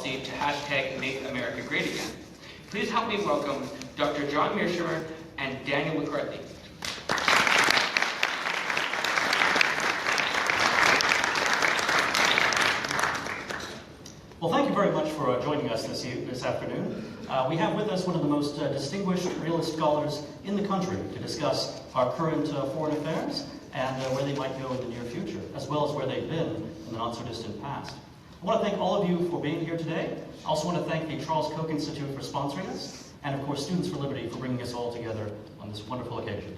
policy to hashtag Make America Great Again. Please help me welcome Dr. John Mearsheimer and Daniel McCarthy. Well, thank you very much for joining us this afternoon. We have with us one of the most distinguished realist scholars in the country to discuss our current foreign affairs and where they might go in the near future, as well as where they've been in the not-so-distant past. I want to thank all of you for being here today. I also want to thank the Charles Koch Institute for sponsoring us, and of course Students for Liberty for bringing us all together on this wonderful occasion.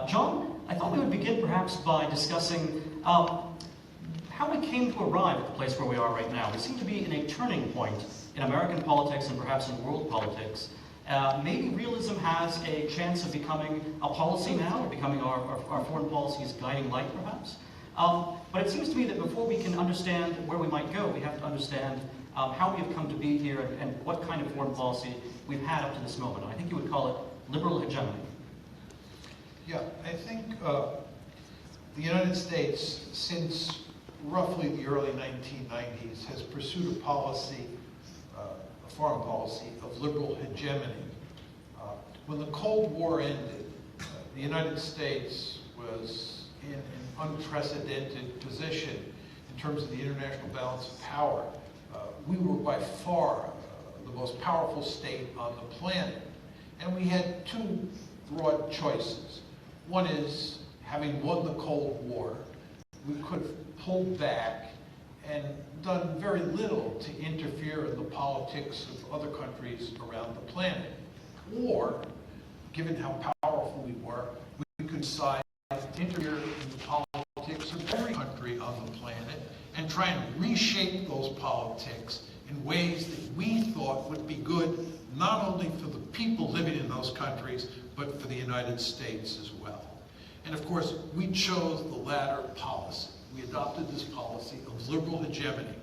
John, I thought we would begin perhaps by discussing how we came to arrive at the place where we are right now. We seem to be in a turning point in American politics and perhaps in world politics. Maybe realism has a chance of becoming a policy now, or becoming our foreign policy's guiding light, perhaps. But it seems to me that before we can understand where we might go, we have to understand how we have come to be here and what kind of foreign policy we've had up to this moment. I think you would call it liberal hegemony. Yeah, I think the United States, since roughly the early 1990s, has pursued a policy, a foreign policy of liberal hegemony. When the Cold War ended, the United States was in an unprecedented position in terms of the international balance of power. We were by far the most powerful state on the planet, and we had two broad choices. One is, having won the Cold War, we could have pulled back and done very little to interfere in the politics of other countries around the planet. Or, given how powerful we were, we could decide to interfere in the politics of every country on the planet and try and reshape those politics in ways that we thought would be good not only for the people living in those countries, but for the United States as well. And of course, we chose the latter policy. We adopted this policy of liberal hegemony.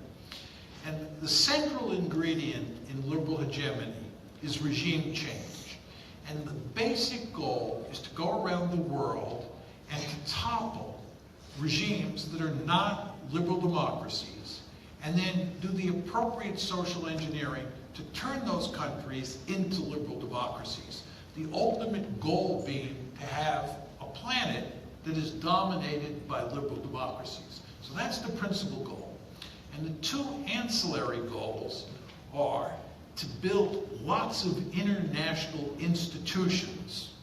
And the central ingredient in liberal hegemony is regime change. And the basic goal is to go around the world and to topple regimes that are not liberal democracies, and then do the appropriate social engineering to turn those countries into liberal democracies. The ultimate goal being to have a planet that is dominated by liberal democracies. So that's the principal goal. And the two ancillary goals are to build lots of international institutions,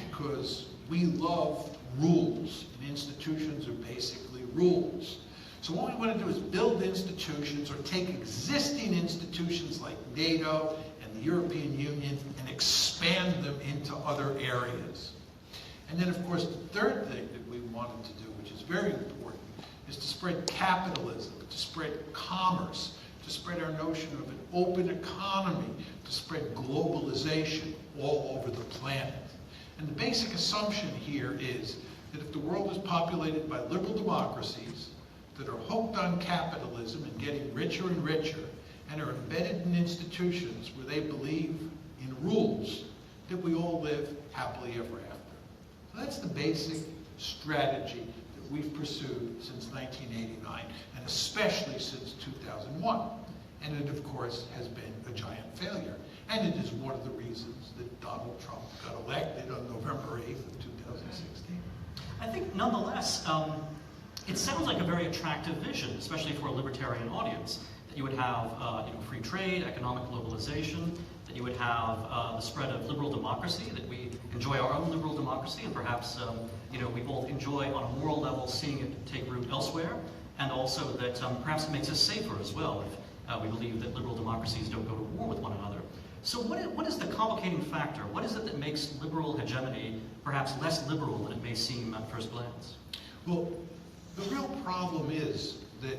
because we love rules, and institutions are basically rules. So what we want to do is build institutions, or take existing institutions like NATO and the European Union and expand them into other areas. And then, of course, the third thing that we wanted to do, which is very important, is to spread capitalism, to spread commerce, to spread our notion of an open economy, to spread globalization all over the planet. And the basic assumption here is that if the world is populated by liberal democracies that are hooked on capitalism and getting richer and richer, and are embedded in institutions where they believe in rules, that we all live happily ever after. So that's the basic strategy that we've pursued since 1989, and especially since 2001. And it, of course, has been a giant failure. And it is one of the reasons that Donald Trump got elected on November 8th of 2016. I think, nonetheless, it sounds like a very attractive vision, especially for a libertarian audience, that you would have free trade, economic globalization, that you would have the spread of liberal democracy, that we enjoy our own liberal democracy, and perhaps we both enjoy on a moral level seeing it take root elsewhere, and also that perhaps it makes us safer as well if we believe that liberal democracies don't go to war with one another. So what is the complicating factor? What is it that makes liberal hegemony perhaps less liberal than it may seem at first glance? Well, the real problem is that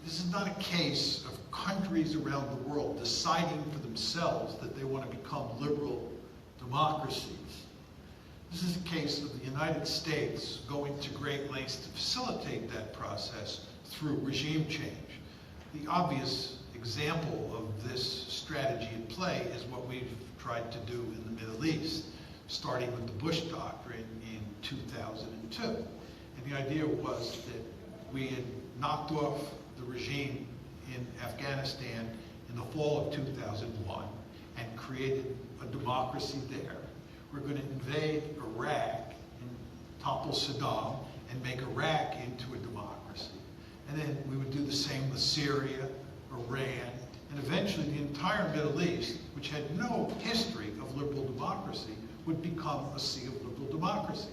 this is not a case of countries around the world deciding for themselves that they want to become liberal democracies. This is a case of the United States going to great lengths to facilitate that process through regime change. The obvious example of this strategy at play is what we've tried to do in the Middle East, starting with the Bush Doctrine in 2002. And the idea was that we had knocked off the regime in Afghanistan in the fall of 2001 and created a democracy there. We're going to invade Iraq and topple Saddam and make Iraq into a democracy. And then we would do the same with Syria, Iran, and eventually the entire Middle East, which had no history of liberal democracy, would become a sea of liberal democracies.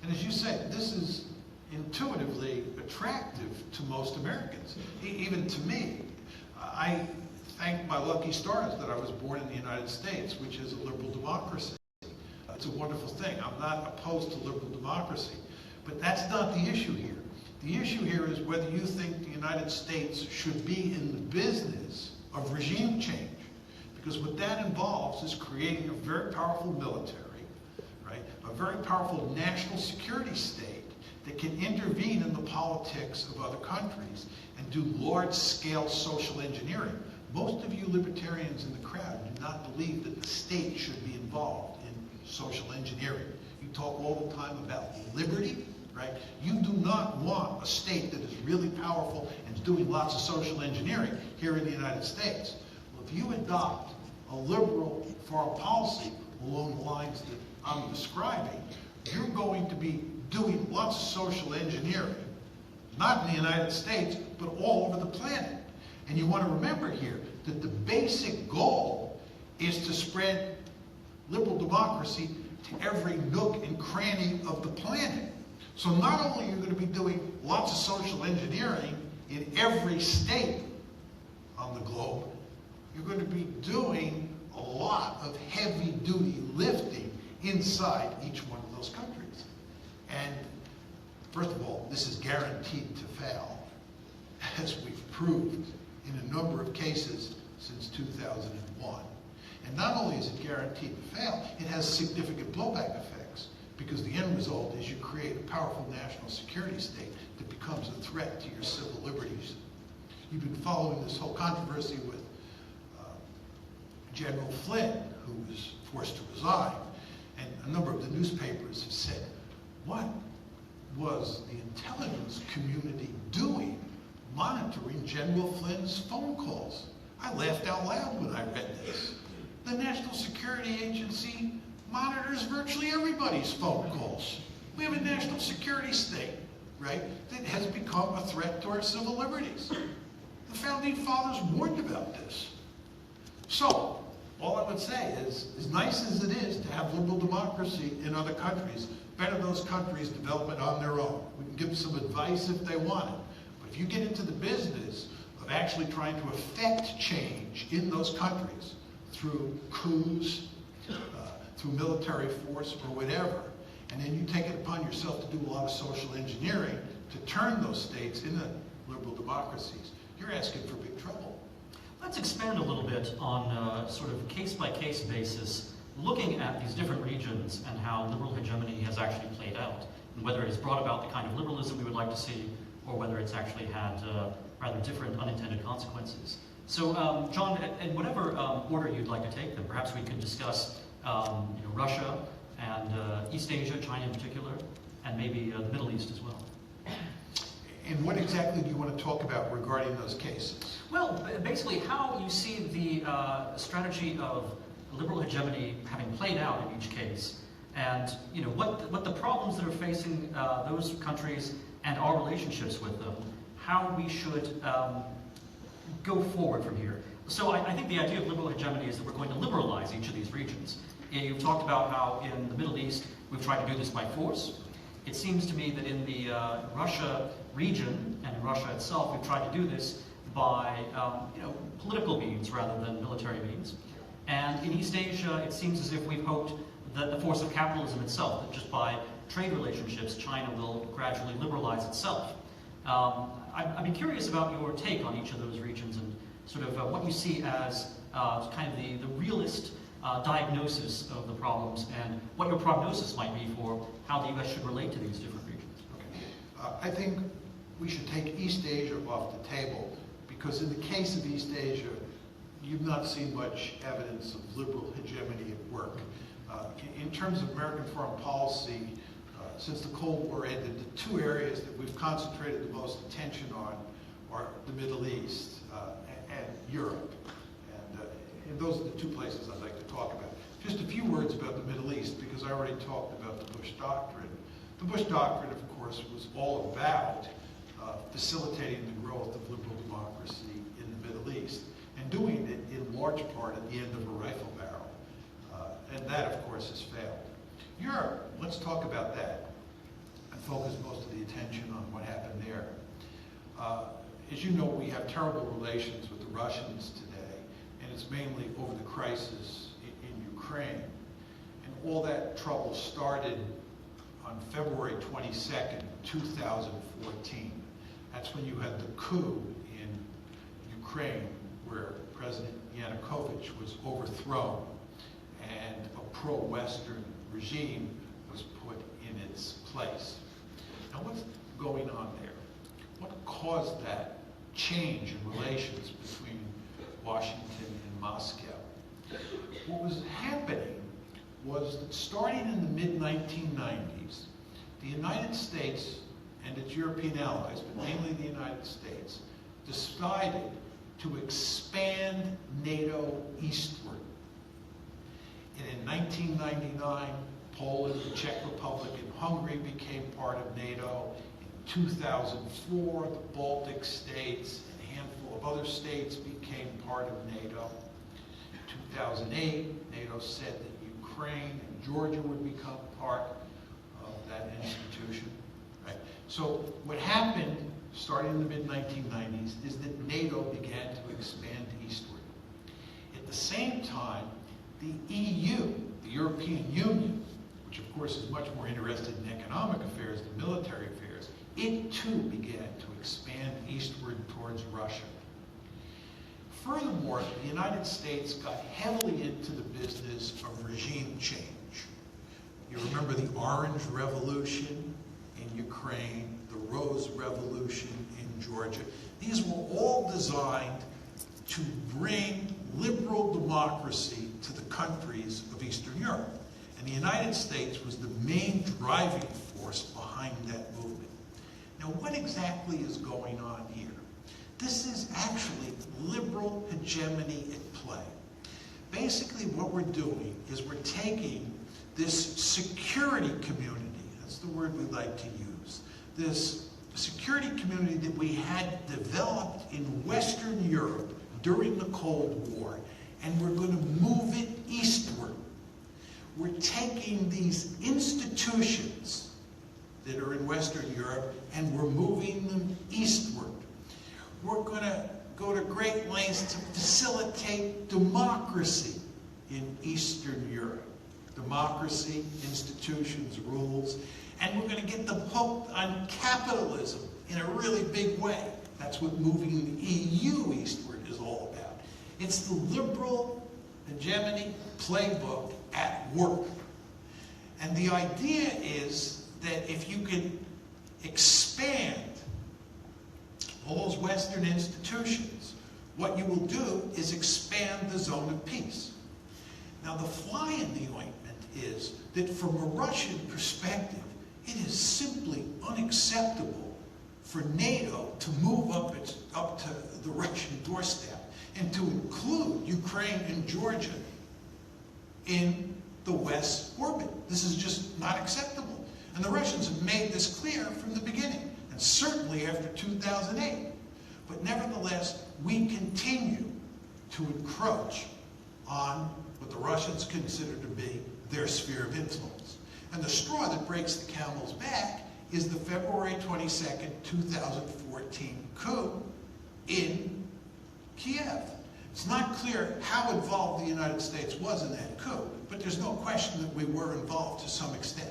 And as you said, this is intuitively attractive to most Americans, even to me. I thank my lucky stars that I was born in the United States, which is a liberal democracy. It's a wonderful thing. I'm not opposed to liberal democracy, but that's not the issue here. The issue here is whether you think the United States should be in the business of regime change, because what that involves is creating a very powerful military, right? A very powerful national security state that can intervene in the politics of other countries and do large-scale social engineering. Most of you libertarians in the crowd do not believe that the state should be involved in social engineering. You talk all the time about liberty, right? You do not want a state that is really powerful and is doing lots of social engineering here in the United States. Well, if you adopt a liberal foreign policy along the lines that I'm describing, you're going to be doing lots of social engineering, not in the United States, but all over the planet. And you want to remember here that the basic goal is to spread liberal democracy to every nook and cranny of the planet. So not only are you going to be doing lots of social engineering in every state on the globe, you're going to be doing a lot of heavy-duty lifting inside each one of those countries. And first of all, this is guaranteed to fail, as we've proved in a number of cases since 2001. And not only is it guaranteed to fail, it has significant blowback effects, because the end result is you create a powerful national security state that becomes a threat to your civil liberties. You've been following this whole controversy with General Flynn, who was forced to resign, and a number of the newspapers have said, what was the intelligence community doing monitoring General Flynn's phone calls? I laughed out loud when I read this. The National Security Agency monitors virtually everybody's phone calls. We have a national security state, right, that has become a threat to our civil liberties. The Founding Fathers warned about this. So, all I would say is, as nice as it is to have liberal democracy in other countries, better those countries develop it on their own. We can give them some advice if they want it. But if you get into the business of actually trying to affect change in those countries through coups, through military force or whatever, and then you take it upon yourself to do a lot of social engineering to turn those states into liberal democracies, you're asking for big trouble. Let's expand a little bit on sort of case-by-case basis, looking at these different regions and how liberal hegemony has actually played out, and whether it has brought about the kind of liberalism we would like to see, or whether it's actually had rather different unintended consequences. So, John, in whatever order you'd like to take them, perhaps we could discuss Russia and East Asia, China in particular, and maybe the Middle East as well. And what exactly do you want to talk about regarding those cases? Well, basically how you see the strategy of liberal hegemony having played out in each case, and what the problems that are facing those countries and our relationships with them, how we should go forward from here. So I think the idea of liberal hegemony is that we're going to liberalize each of these regions. You've talked about how in the Middle East we've tried to do this by force. It seems to me that in the Russia region and in Russia itself, we've tried to do this by political means rather than military means. And in East Asia, it seems as if we've hoped that the force of capitalism itself, that just by trade relationships, China will gradually liberalize itself. I'd be curious about your take on each of those regions and sort of what you see as kind of the realist diagnosis of the problems and what your prognosis might be for how the U.S. should relate to these different regions. Okay. I think we should take East Asia off the table, because in the case of East Asia, you've not seen much evidence of liberal hegemony at work. In terms of American foreign policy, since the Cold War ended, the two areas that we've concentrated the most attention on are the Middle East and Europe. And those are the two places I'd like to talk about. Just a few words about the Middle East, because I already talked about the Bush Doctrine. The Bush Doctrine, of course, was all about facilitating the growth of liberal democracy in the Middle East, and doing it in large part at the end of a rifle barrel. And that, of course, has failed. Europe, let's talk about that and focus most of the attention on what happened there. As you know, we have terrible relations with the Russians today, and it's mainly over the crisis in Ukraine. And all that trouble started on February 22nd, 2014. That's when you had the coup in Ukraine, where President Yanukovych was overthrown and a pro-Western regime was put in its place. Now, what's going on there? What caused that change in relations between Washington and Moscow? What was happening was that starting in the mid-1990s, the United States and its European allies, but mainly the United States, decided to expand NATO eastward. And in 1999, Poland, the Czech Republic, and Hungary became part of NATO. In 2004, the Baltic states and a handful of other states became part of NATO. In 2008, NATO said that Ukraine and Georgia would become part of that institution. Right? So what happened, starting in the mid-1990s, is that NATO began to expand eastward. At the same time, the EU, the European Union, which of course is much more interested in economic affairs than military affairs, it too began to expand eastward towards Russia. Furthermore, the United States got heavily into the business of regime change. You remember the Orange Revolution in Ukraine, the Rose Revolution in Georgia. These were all designed to bring liberal democracy to the countries of Eastern Europe. And the United States was the main driving force behind that movement. Now, what exactly is going on here? This is actually liberal hegemony at play. Basically, what we're doing is we're taking this security community, that's the word we like to use, this security community that we had developed in Western Europe during the Cold War, and we're going to move it eastward. We're taking these institutions that are in Western Europe and we're moving them eastward. We're going to go to great lengths to facilitate democracy in Eastern Europe. Democracy, institutions, rules, and we're going to get them hooked on capitalism in a really big way. That's what moving the EU eastward is all about. It's the liberal hegemony playbook at work. And the idea is that if you can expand all those Western institutions, what you will do is expand the zone of peace. Now, the fly in the ointment is that from a Russian perspective, it is simply unacceptable for NATO to move up to the Russian doorstep and to include Ukraine and Georgia in the West orbit. This is just not acceptable. And the Russians have made this clear from the beginning, and certainly after 2008. But nevertheless, we continue to encroach on what the Russians consider to be their sphere of influence. And the straw that breaks the camel's back is the February 22nd, 2014 coup in Kiev. It's not clear how involved the United States was in that coup, but there's no question that we were involved to some extent.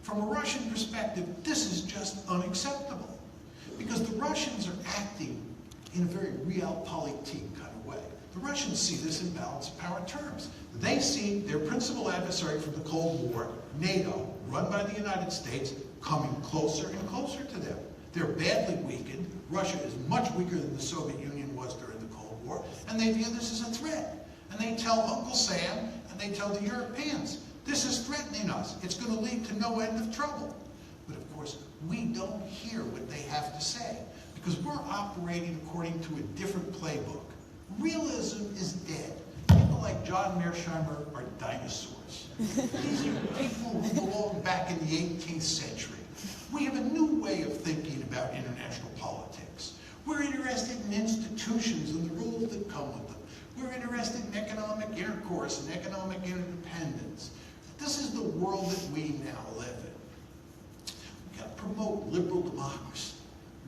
From a Russian perspective, this is just unacceptable, because the Russians are acting in a very realpolitik kind of way. The Russians see this in balance of power terms. They see their principal adversary from the Cold War, NATO, run by the United States, coming closer and closer to them. They're badly weakened. Russia is much weaker than the Soviet Union was during the Cold War, and they view this as a threat. And they tell Uncle Sam, and they tell the Europeans, this is threatening us. It's going to lead to no end of trouble. But of course, we don't hear what they have to say, because we're operating according to a different playbook. Realism is dead. People like John Mearsheimer are dinosaurs. These are people who belong back in the 18th century. We have a new way of thinking about international politics. We're interested in institutions and the rules that come with them. We're interested in economic intercourse and economic interdependence. This is the world that we now live in. We've got to promote liberal democracy.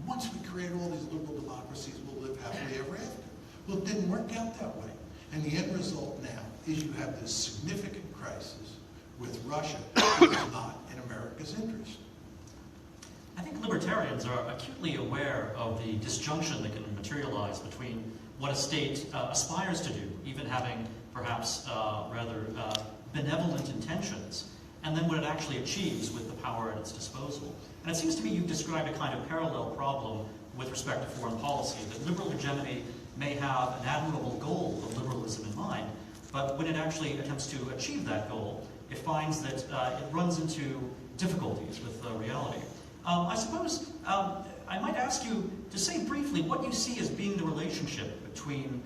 Once we create all these liberal democracies, we'll live happily ever after. Well, it didn't work out that way. And the end result now is you have this significant crisis with Russia that is not in America's interest. I think libertarians are acutely aware of the disjunction that can materialize between what a state aspires to do, even having perhaps rather benevolent intentions, and then what it actually achieves with the power at its disposal. And it seems to me you've described a kind of parallel problem with respect to foreign policy, that liberal hegemony may have an admirable goal of liberalism in mind, but when it actually attempts to achieve that goal, it finds that it runs into difficulties with reality. I suppose I might ask you to say briefly what you see as being the relationship between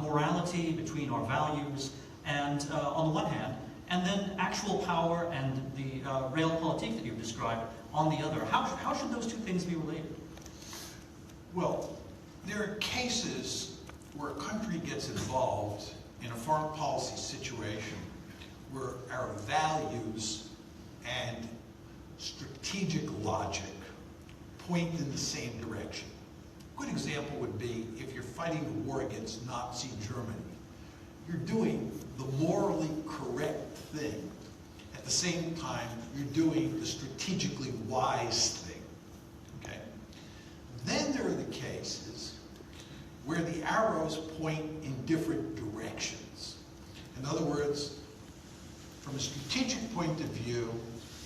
morality, between our values, and on the one hand, and then actual power and the realpolitik that you've described on the other. How should those two things be related? Well, there are cases where a country gets involved in a foreign policy situation where our values and strategic logic point in the same direction. A good example would be if you're fighting the war against Nazi Germany. You're doing the morally correct thing. At the same time, you're doing the strategically wise thing. Okay? Then there are the cases where the arrows point in different directions. In other words, from a strategic point of view,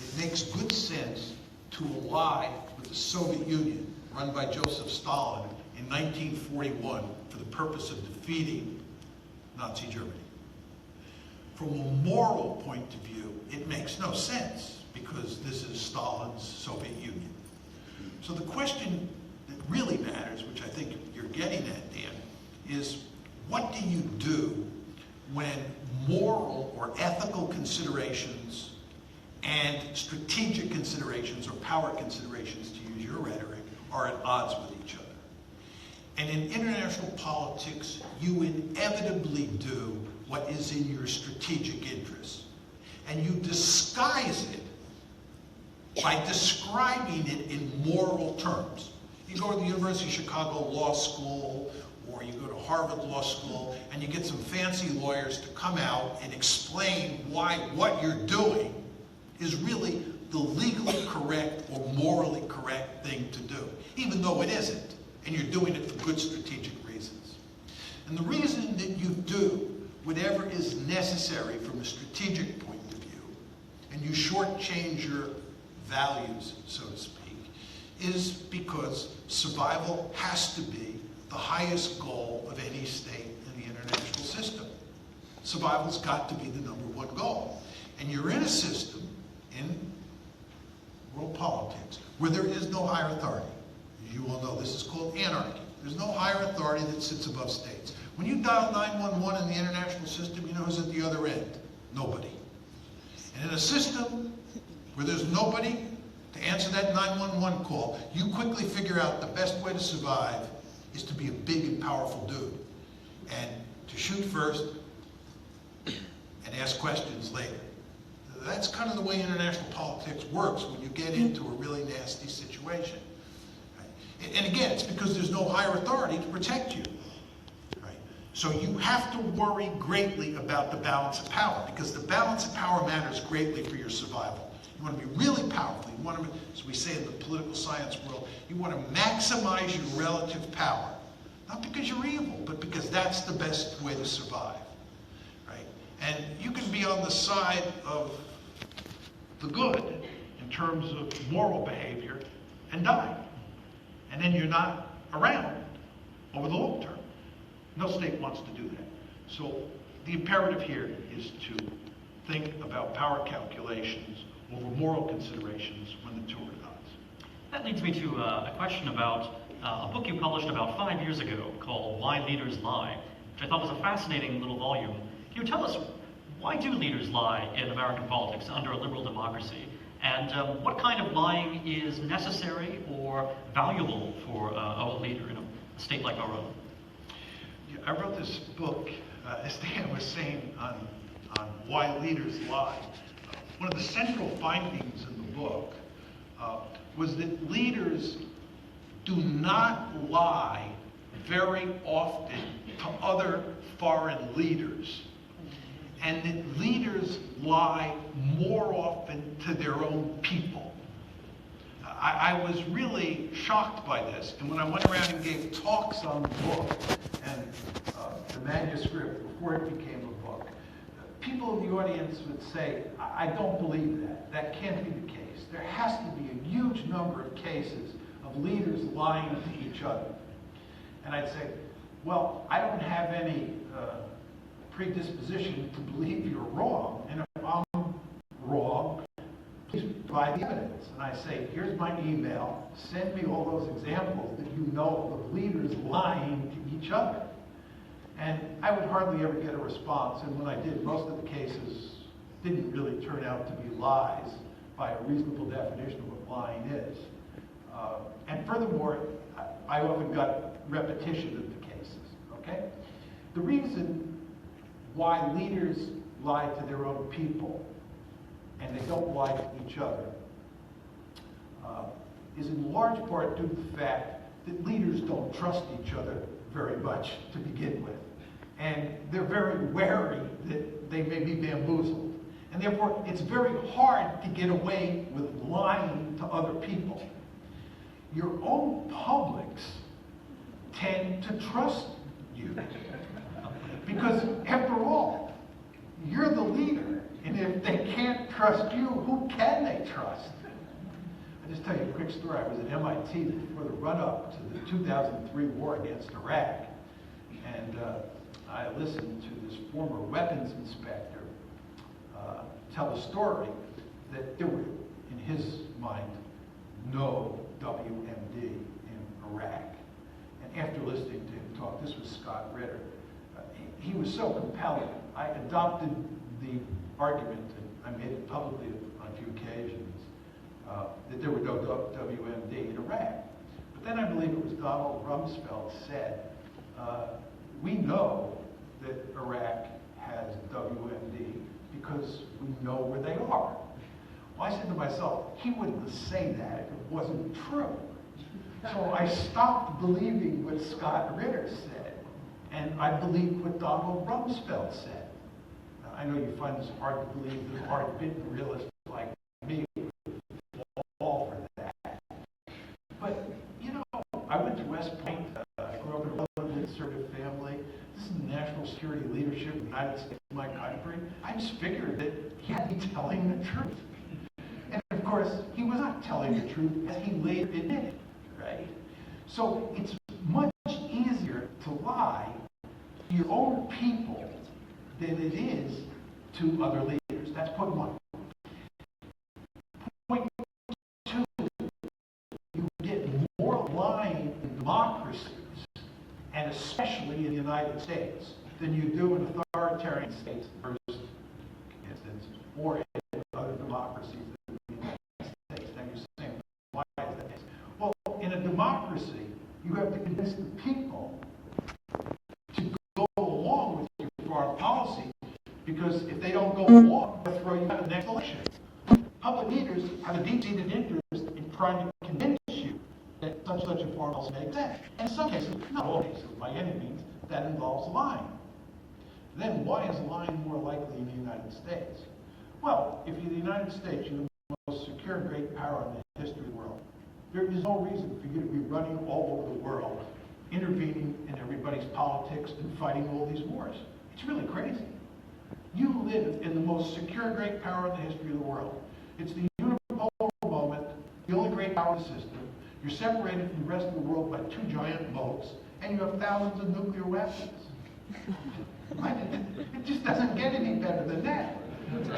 it makes good sense to ally with the Soviet Union, run by Joseph Stalin, in 1941 for the purpose of defeating Nazi Germany. From a moral point of view, it makes no sense because this is Stalin's Soviet Union. So the question that really matters, which I think you're getting at, Dan, is what do you do when moral or ethical considerations and strategic considerations or power considerations, to use your rhetoric, are at odds with each other? And in international politics, you inevitably do what is in your strategic interest. And you disguise it by describing it in moral terms. You go to the University of Chicago Law School, or you go to Harvard Law School, and you get some fancy lawyers to come out and explain why what you're doing is really the legally correct or morally correct thing to do, even though it isn't, and you're doing it for good strategic reasons. And the reason that you do whatever is necessary from a strategic point of view, and you shortchange your values, so to speak, is because survival has to be the highest goal of any state in the international system. Survival's got to be the #1 goal. And you're in a system, in world politics, where there is no higher authority. As you all know, this is called anarchy. There's no higher authority that sits above states. When you dial 911 in the international system, you know who's at the other end? Nobody. And in a system where there's nobody to answer that 911 call, you quickly figure out the best way to survive is to be a big and powerful dude. And to shoot first and ask questions later. That's kind of the way international politics works when you get into a really nasty situation. Right? And again, it's because there's no higher authority to protect you. Right? So you have to worry greatly about the balance of power, because the balance of power matters greatly for your survival. You want to be really powerful. You want to, as we say in the political science world, you want to maximize your relative power. Not because you're evil, but because that's the best way to survive. Right? And you can be on the side of the good in terms of moral behavior and die. And then you're not around over the long term. No state wants to do that. So the imperative here is to think about power calculations over moral considerations when the two are at odds. That leads me to a question about a book you published about 5 years ago called Why Leaders Lie, which I thought was a fascinating little volume. Can you tell us, why do leaders lie in American politics under a liberal democracy? And what kind of lying is necessary or valuable for a leader in a state like our own? Yeah, I wrote this book, as Dan was saying, on why leaders lie. One of the central findings in the book was that leaders do not lie very often to other foreign leaders, and that leaders lie more often to their own people. I was really shocked by this, and when I went around and gave talks on the book and the manuscript before it became a book, people in the audience would say, I don't believe that. That can't be the case. There has to be a huge number of cases of leaders lying to each other. And I'd say, well, I don't have any predisposition to believe you're wrong, and if I'm wrong, please provide the evidence. And I say, here's my email, send me all those examples that you know of leaders lying to each other. And I would hardly ever get a response, and when I did, most of the cases didn't really turn out to be lies by a reasonable definition of what lying is. And furthermore, I often got repetition of the cases, okay? The reason why leaders lie to their own people and they don't lie to each other is in large part due to the fact that leaders don't trust each other very much to begin with. And they're very wary that they may be bamboozled. And therefore, it's very hard to get away with lying to other people. Your own publics tend to trust you. Because after all, you're the leader. And if they can't trust you, who can they trust? I'll just tell you a quick story. I was at MIT before the run-up to the 2003 war against Iraq. And I listened to this former weapons inspector tell a story that there were, in his mind, no WMD in Iraq. And after listening to him talk, this was Scott Ritter, he was so compelling. I adopted the argument, and I made it publicly on a few occasions, that there were no WMD in Iraq. But then I believe it was Donald Rumsfeld said, we know that Iraq has WMD because we know where they are. Well, I said to myself, he wouldn't say that if it wasn't true. So I stopped believing what Scott Ritter said, and I believed what Donald Rumsfeld said. Now, I know you find this hard to believe that hard-bitten realists like me would fall for that. But, you know, I went to West Point. I grew up in a relatively conservative family. This is the national security leadership of the United States, my country. I just figured that he had to be telling the truth. And of course, he was not telling the truth, as he later admitted, right? So it's much easier to lie to your own people than it is to other leaders. That's point one. Point two, you get more lying in democracies, and especially in the United States, than you do in authoritarian states, for instance, or in other democracies than the United States. Now you're saying, why is that case? Well, in a democracy, you have to convince the people to go along with your foreign policy, because if they don't go along, they'll throw you out of the next election. Public leaders have a deep-seated interest in trying to convince you that such a foreign policy makes sense. And in some cases, not all cases, by any means, that involves lying. Then why is lying more likely in the United States? Well, if you're the United States, you're the most secure great power in the history of the world. There is no reason for you to be running all over the world, intervening in everybody's politics and fighting all these wars. It's really crazy. You live in the most secure great power in the history of the world. It's the unipolar moment, the only great power in the system. You're separated from the rest of the world by two giant moats, and you have thousands of nuclear weapons. It just doesn't get any better than that.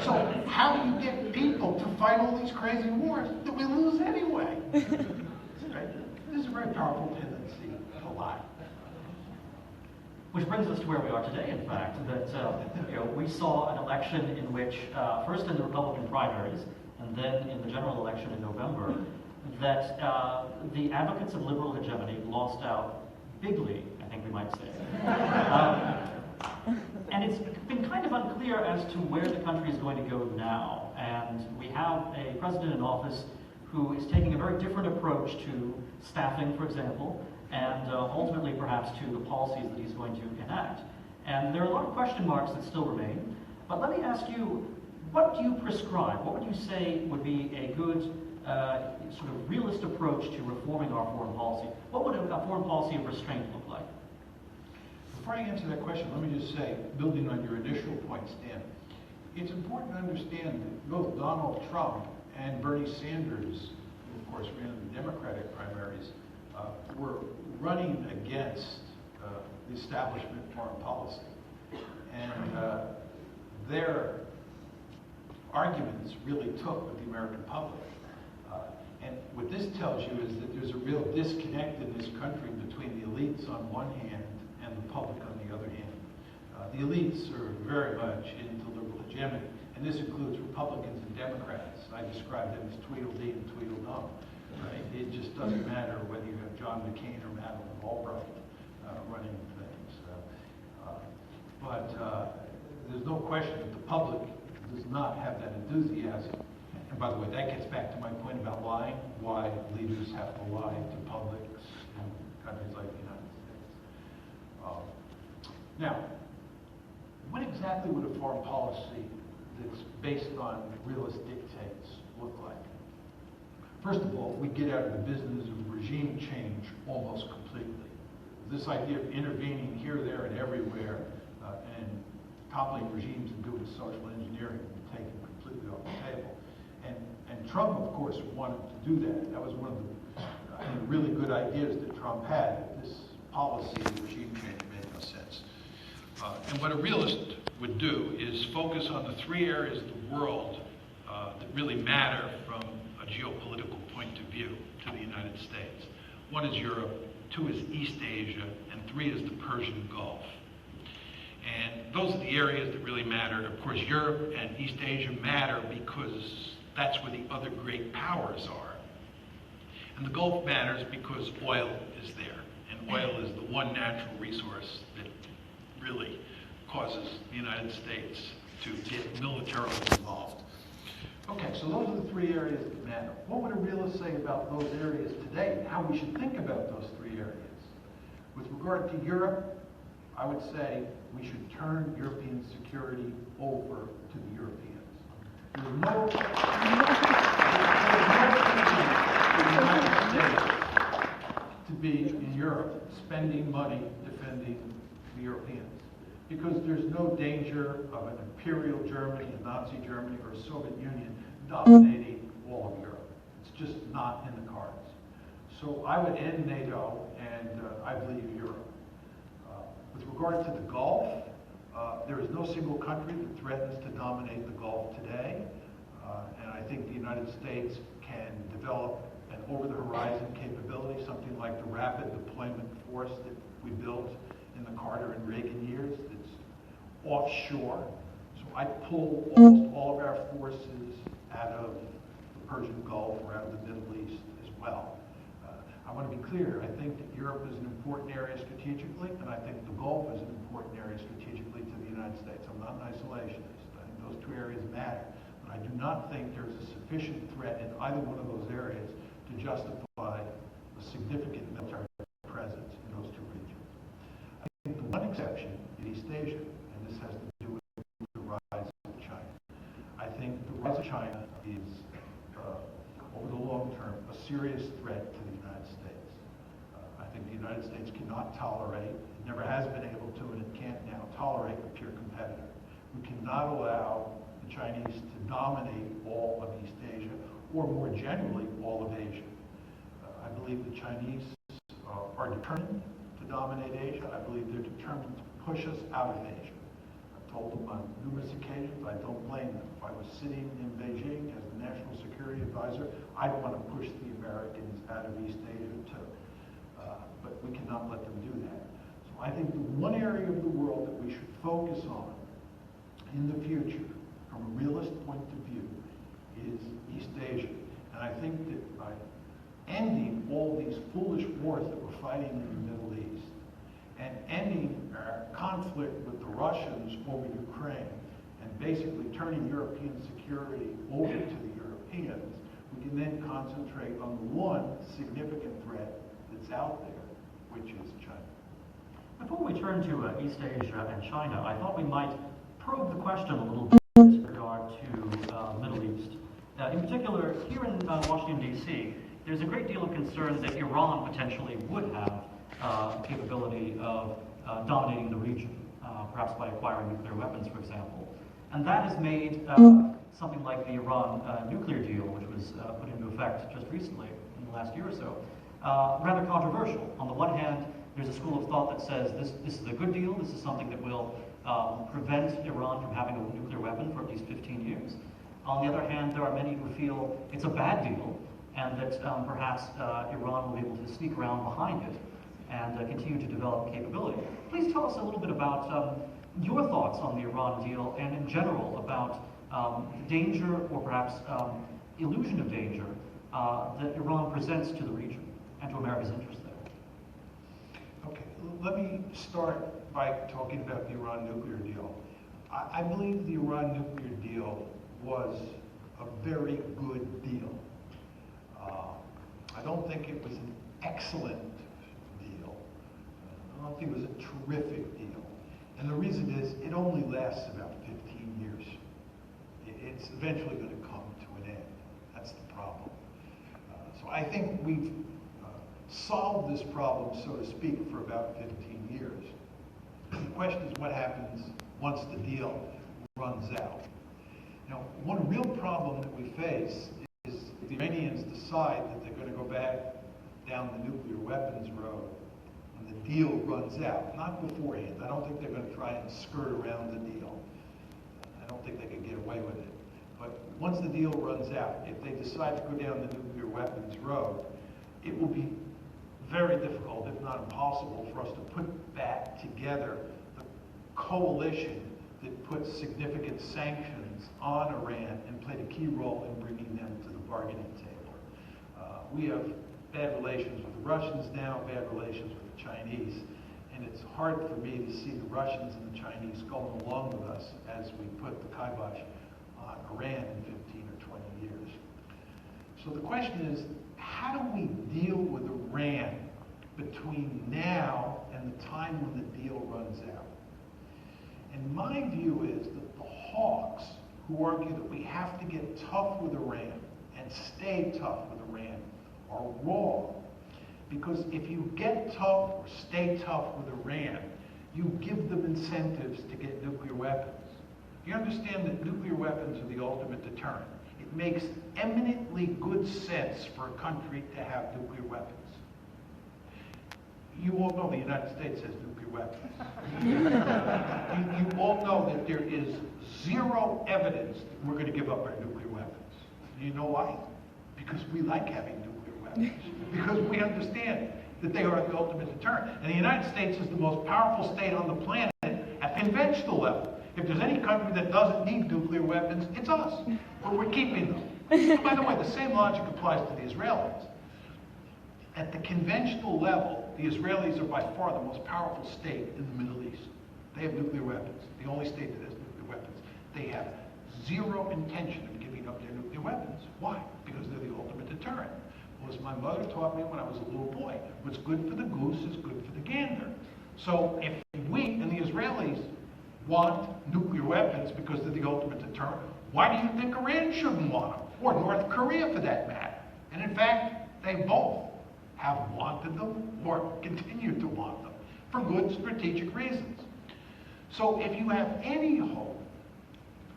So how do you get people to fight all these crazy wars that we lose anyway? Right? there's a very powerful tendency to lie. Which brings us to where we are today, in fact, that we saw an election in which, first in the Republican primaries, and then in the general election in November, that the advocates of liberal hegemony lost out bigly, I think we might say. And it's been kind of unclear as to where the country is going to go now. And we have a president in office who is taking a very different approach to staffing, for example, and ultimately perhaps to the policies that he's going to enact. And there are a lot of question marks that still remain. But let me ask you, what do you prescribe? What would you say would be a good sort of realist approach to reforming our foreign policy? What would a foreign policy of restraint look like? Before I answer that question, let me just say, building on your initial points, Dan, it's important to understand that both Donald Trump and Bernie Sanders, who of course ran in the Democratic primaries, were running against the establishment foreign policy. And their arguments really took with the American public. And what this tells you is that there's a real disconnect in this country between the elites on one hand and the public on the other hand. The elites are very much into liberal hegemony, and this includes Republicans and Democrats. I describe them as Tweedledee and Tweedledum. Right? It just doesn't matter whether you have John McCain or Madeleine Albright running things. But there's no question that the public does not have that enthusiasm. And by the way, that gets back to my point about lying, why leaders have to lie to publics in countries like the United States. Now, what exactly would a foreign policy that's based on realist dictates look like? First of all, we get out of the business of regime change almost completely. This idea of intervening here, there, and everywhere and toppling regimes and doing social engineering would be taken completely off the table. And Trump, of course, wanted to do that. That was one of the really good ideas that Trump had. This policy of regime change made no sense. And what a realist would do is focus on the three areas of the world that really matter from a geopolitical point of view to the United States. One is Europe, two is East Asia, and three is the Persian Gulf. And those are the areas that really matter. Of course, Europe and East Asia matter because that's where the other great powers are. And the Gulf matters because oil is there. And oil is the one natural resource that really causes the United States to get militarily involved. Okay, so those are the three areas that matter. What would a realist say about those areas today, and how we should think about those three areas? With regard to Europe, I would say we should turn European security over to the Europeans. There's no reason for the United States to be in Europe spending money defending the Europeans, because there's no danger of an imperial Germany, a Nazi Germany, or a Soviet Union dominating all of Europe. It's just not in the cards. So I would end NATO, and I believe Europe. With regard to the Gulf, there is no single country that threatens to dominate the Gulf today, and I think the United States can develop an over-the-horizon capability, something like the rapid deployment force that we built in the Carter and Reagan years that's offshore. So I pull almost all of our forces out of the Persian Gulf or out of the Middle East as well. I want to be clear, I think that Europe is an important area strategically, and I think the Gulf is an important area strategically to the United States. I'm not an isolationist. I think those two areas matter. But I do not think there's a sufficient threat in either one of those areas to justify a significant military presence in those two regions. I think the one exception is East Asia, and this has to do with the rise of China. I think the rise of China is, over the long term, a serious threat to the United States. I think the United States cannot tolerate, it never has been able to, and it can't now tolerate a peer competitor. We cannot allow the Chinese to dominate all of East Asia, or more generally, all of Asia. I believe the Chinese are determined to dominate Asia. I believe they're determined to push us out of Asia. I've told them on numerous occasions, I don't blame them. If I was sitting in Beijing as the National Security Advisor, I'd want to push the Americans out of East Asia too. but we cannot let them do that. So I think the one area of the world that we should focus on in the future, from a realist point of view, is East Asia. And I think that by ending all these foolish wars that we're fighting in the Middle East, and ending our conflict with the Russians over Ukraine, and basically turning European security over to the Europeans, we can then concentrate on the one significant threat that's out there, which is China. Before we turn to East Asia and China, I thought we might probe the question a little bit with regard to the Middle East. In particular, here in Washington, D.C., there's a great deal of concern that Iran potentially would have capability of dominating the region, perhaps by acquiring nuclear weapons, for example. And that has made something like the Iran nuclear deal, which was put into effect just recently, in the last year or so, rather controversial. On the one hand, there's a school of thought that says this is a good deal, this is something that will prevent Iran from having a nuclear weapon for at least 15 years. On the other hand, there are many who feel it's a bad deal, and that perhaps Iran will be able to sneak around behind it and continue to develop capability. Please tell us a little bit about your thoughts on the Iran deal, and in general about danger, or perhaps illusion of danger, that Iran presents to the region and to America's interest there. Okay, let me start by talking about the Iran nuclear deal. I believe the Iran nuclear deal was a very good deal. I don't think it was an excellent deal. I don't think it was a terrific deal. And the reason is, it only lasts about 15 years. It's eventually going to come to an end. That's the problem. So I think we've solved this problem, so to speak, for about 15 years. The question is, what happens once the deal runs out? Now, one real problem that we face is if the Iranians decide that they're going to go back down the nuclear weapons road when the deal runs out, not beforehand. I don't think they're going to try and skirt around the deal. I don't think they can get away with it. But once the deal runs out, if they decide to go down the nuclear weapons road, it will be very difficult, if not impossible, for us to put back together the coalition that puts significant sanctions on Iran and played a key role in bringing them to the bargaining table. We have bad relations with the Russians now, bad relations with the Chinese, and it's hard for me to see the Russians and the Chinese going along with us as we put the kibosh on Iran in 15 or 20 years. So the question is, how do we deal with Iran between now and the time when the deal runs out? And my view is that the hawks who argue that we have to get tough with Iran and stay tough with Iran are wrong. Because if you get tough or stay tough with Iran, you give them incentives to get nuclear weapons. You understand that nuclear weapons are the ultimate deterrent. It makes eminently good sense for a country to have nuclear weapons. You all know the United States has nuclear weapons. you all know that there is zero evidence that we're going to give up our nuclear weapons. Do you know why? Because we like having nuclear weapons. Because we understand that they are the ultimate deterrent. And the United States is the most powerful state on the planet at the conventional level. If there's any country that doesn't need nuclear weapons, it's us. We're keeping them. By the way, the same logic applies to the Israelis. At the conventional level, the Israelis are by far the most powerful state in the Middle East. They have nuclear weapons, the only state that has nuclear weapons. They have zero intention of giving up their nuclear weapons. Why? Because they're the ultimate deterrent. Well, as my mother taught me when I was a little boy, what's good for the goose is good for the gander. So if we and the Israelis want nuclear weapons because they're the ultimate deterrent, why do you think Iran shouldn't want them? Or North Korea, for that matter. And in fact, they both have wanted them or continue to want them for good strategic reasons. So if you have any hope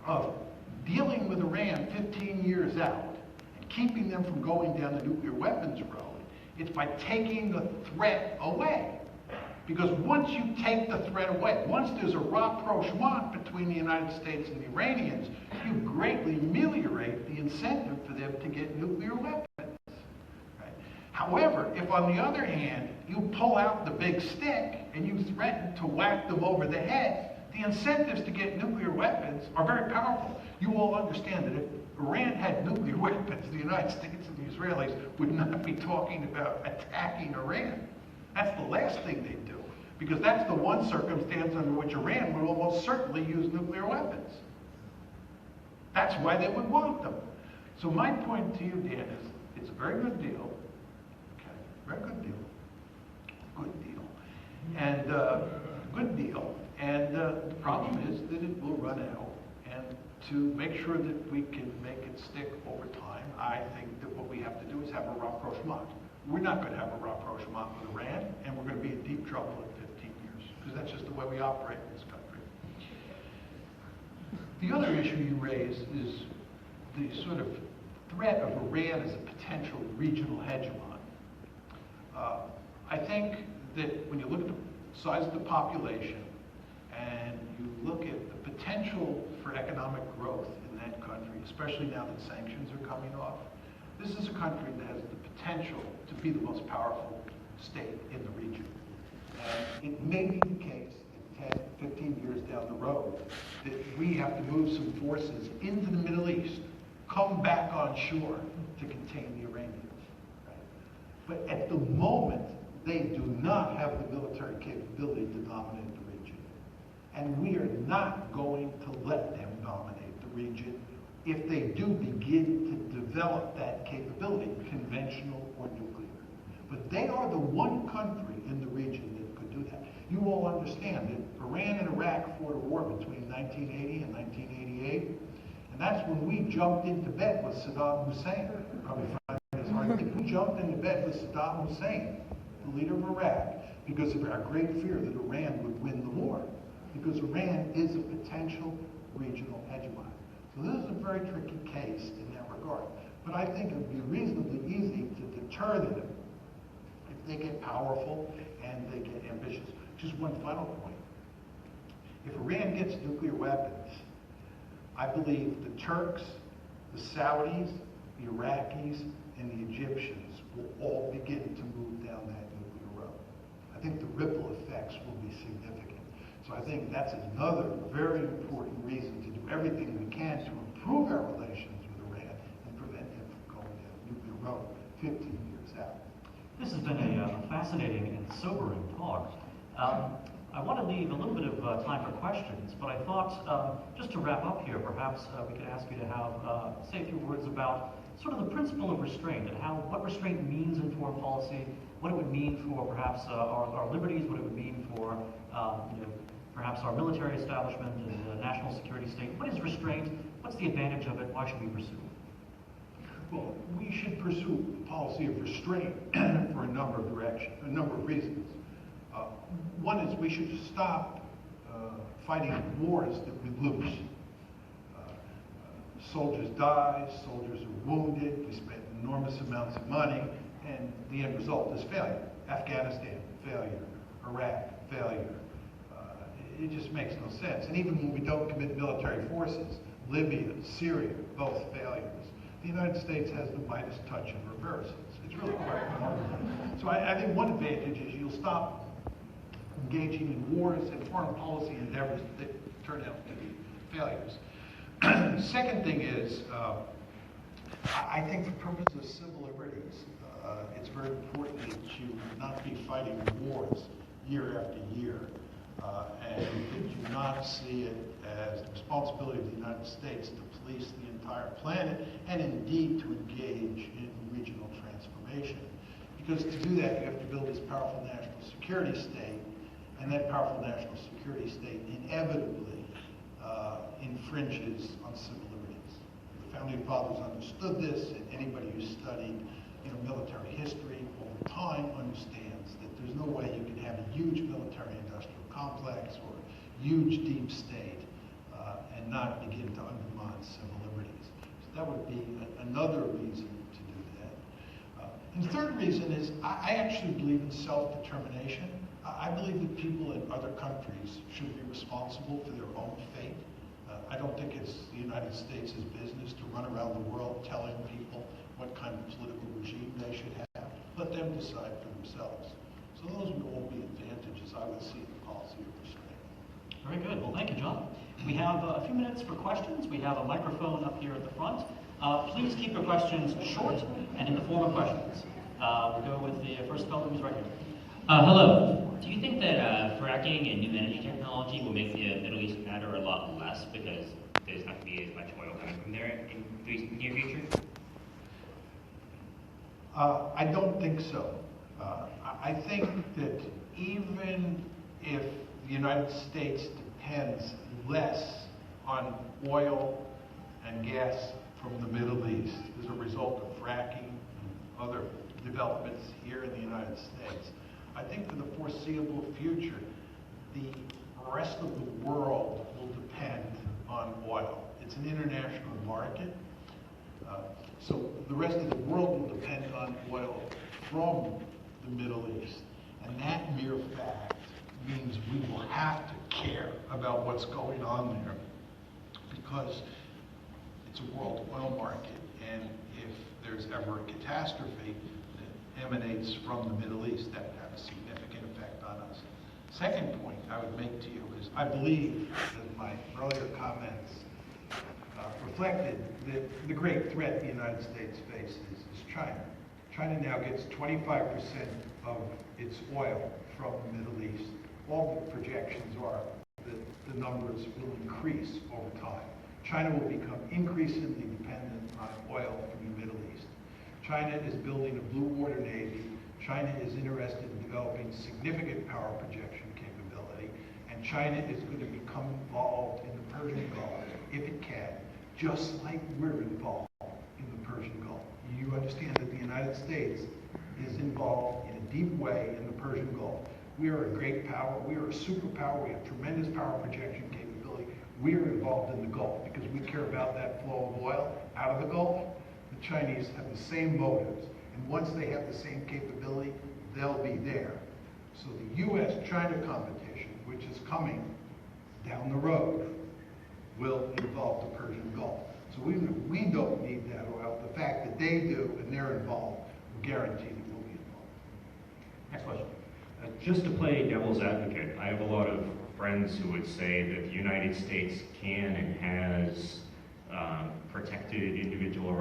of dealing with Iran 15 years out and keeping them from going down the nuclear weapons road, it's by taking the threat away. Because once you take the threat away, once there's a rapprochement between the United States and the Iranians, you greatly ameliorate the incentive for them to get nuclear weapons. Right? However, if on the other hand, you pull out the big stick and you threaten to whack them over the head, the incentives to get nuclear weapons are very powerful. You all understand that if Iran had nuclear weapons, the United States and the Israelis would not be talking about attacking Iran. That's the last thing they'd do, because that's the one circumstance under which Iran would almost certainly use nuclear weapons. That's why they would want them. So my point to you, Dan, is it's a very good deal. Okay, very good deal. Good deal. And good deal. And the problem is that it will run out. And to make sure that we can make it stick over time, I think that what we have to do is have a rapprochement. We're not going to have a rapprochement with Iran, and we're going to be in deep trouble in 15 years, because that's just the way we operate in this country. The other issue you raise is the sort of threat of Iran as a potential regional hegemon. I think that when you look at the size of the population and you look at the potential for economic growth in that country, especially now that sanctions are coming off, this is a country that has the potential to be the most powerful state in the region. And it may be the case that 10, 15 years down the road that we have to move some forces into the Middle East, come back on shore to contain the Iranians. Right? But at the moment, they do not have the military capability to dominate the region. And we are not going to let them dominate the region if they do begin to develop that capability, conventional or nuclear. But they are the one country in the region that could do that. You all understand that Iran and Iraq fought a war between 1980 and 1988, and that's when we jumped into bed with Saddam Hussein. You probably find this hard to think. We jumped into bed with Saddam Hussein, the leader of Iraq, because of our great fear that Iran would win the war, because Iran is a potential regional hegemon. So this is a very tricky case in that regard. But I think it would be reasonably easy to deter them if they get powerful and they get ambitious. Just one final point. If Iran gets nuclear weapons, I believe the Turks, the Saudis, the Iraqis, and the Egyptians will all begin to move down that nuclear road. I think the ripple effects will be significant. So I think that's another very important reason to do everything we can to improve our relations with Iran and prevent them from going down the nuclear road 15 years out. This has been a fascinating and sobering talk. I want to leave a little bit of time for questions, but I thought just to wrap up here, perhaps we could ask you to have say a few words about sort of the principle of restraint and what restraint means in foreign policy, what it would mean for perhaps our liberties, what it would mean for perhaps our military establishment and the national security state. What is restraint? What's the advantage of it? Why should we pursue it? Well, we should pursue a policy of restraint for a number of reasons. One is we should stop fighting wars that we lose. Soldiers die, soldiers are wounded, we spend enormous amounts of money, and the end result is failure. Afghanistan, failure. Iraq, failure. It just makes no sense. And even when we don't commit military forces, Libya, Syria, both failures. The United States has the Midas touch of reverse. It's really quite remarkable. So I think one advantage is you'll stop engaging in wars and foreign policy endeavors that turn out to be failures. The second thing is, I think for purposes of civil liberties, it's very important that you not be fighting wars year after year, and that you not see it as the responsibility of the United States to police the entire planet, and indeed to engage in regional transformation. Because to do that, you have to build this powerful national security state, and that powerful national security state inevitably infringes on civil liberties. The Founding Fathers understood this, and anybody who's studied military history over time understands that there's no way you can have a huge military-industrial complex or a huge deep state and not begin to undermine civil liberties. So that would be another reason to do that. And the third reason is I actually believe in self-determination. I believe that people in other countries should be responsible for their own fate. I don't think it's the United States' business to run around the world telling people what kind of political regime they should have. let them decide for themselves. So those would all be advantages I would see in the policy of restraint. Very good. Well, thank you, John. We have a few minutes for questions. We have a microphone up here at the front. Please keep your questions short and in the form of questions. We'll go with the first fellow who's right here. Hello. Do you think that fracking and new energy technology will make the Middle East matter a lot less because there's not going to be as much oil coming from there in the near future? I don't think so. I think that even if the United States depends less on oil and gas from the Middle East as a result of fracking and other developments here in the United States, I think for the foreseeable future, the rest of the world will depend on oil. It's an international market. So the rest of the world will depend on oil from the Middle East. And that mere fact means we will have to care about what's going on there because it's a world oil market. And if there's ever a catastrophe that emanates from the Middle East, that would have a significant effect on us. Second point I would make to you is I believe that my earlier comments reflected that the great threat the United States faces is China. China now gets 25% of its oil from the Middle East. All the projections are that the numbers will increase over time. China will become increasingly dependent on oil from the Middle East. China is building a blue water navy. China is interested in developing significant power projection capability. And China is going to become involved in the Persian Gulf, if it can, just like we're involved in the Persian Gulf. You understand that the United States is involved in a deep way in the Persian Gulf. We are a great power. We are a superpower. We have tremendous power projection capability. We are involved in the Gulf because we care about that flow of oil out of the Gulf. The Chinese have the same motives. And once they have the same capability, they'll be there. So the U.S.-China competition, which is coming down the road, will involve the Persian Gulf. So we don't need that oil. The fact that they do and they're involved will guarantee that we'll be involved. Next question. Just to play devil's advocate, I have a lot of friends who would say that the United States can and has protected individual